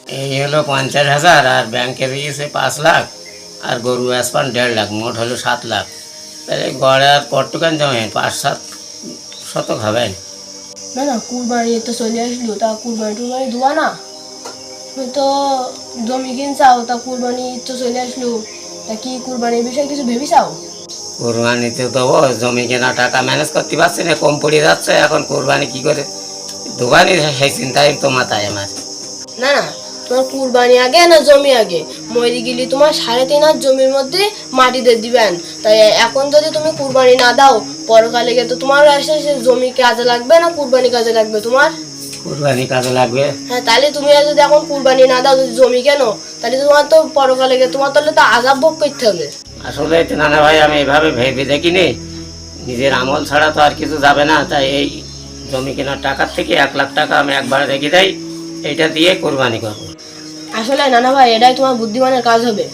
এই হলো 50,000 আর ব্যাংকে দিয়েছে 5 লাখ আর গরু আসপান 1.5 লাখ, মোট হলো 7 লাখ। তাহলে গড়ে আর কটুকান জমে 5-7 শতক হবেন। না না, কুরবানি তো চলে আসলো, তা কুরবানি টুরবানি ধোয়া না, তুমি তো জমি কিনছাও, তা কুরবানি তো চলে আসলো, তা কি কুরবানির বিষয়ে কিছু ভেবেছাও? কোরবানিতে দেবো, জমি কেনা টাকা ম্যানেজ করতে পারছি না, কম পড়ে যাচ্ছে। এখন কোরবানি কি করে দোকানি, সেই চিন্তাই তো মাথায় আমার। না না, তোমার কুরবানি আগে না জমি আগে? মরে গেলি তোমার 3.5 জমির মধ্যে মাটি দিয়ে দিবেন। তাই এখন যদি তুমি কুরবানি না দাও, পরকালে গিয়ে তো তোমার এসে সে জমি কাজে লাগবে না কুরবানি কাজে লাগবে তোমার? কোরবানি কাজে লাগবে। হ্যাঁ, তাহলে তুমি আর যদি এখন কুরবানি না দাও, যদি জমি কেন, তাহলে তোমার তো পরকালে গিয়ে তোমার তাহলে তো আযাব ভোগ করতে হবে। আসলে তো নানা ভাই, আমি এভাবে ভেবে দেখিনি, নিজের আমল ছাড়া তো আর কিছু যাবে না। তাই এই জমি কেনার টাকার থেকে 1 লাখ টাকা আমি একবারে রেখে দেই, এইটা দিয়ে কোরবানি করবো। আসলে নানা ভাই, এটাই তোমার বুদ্ধিমানের কাজ হবে।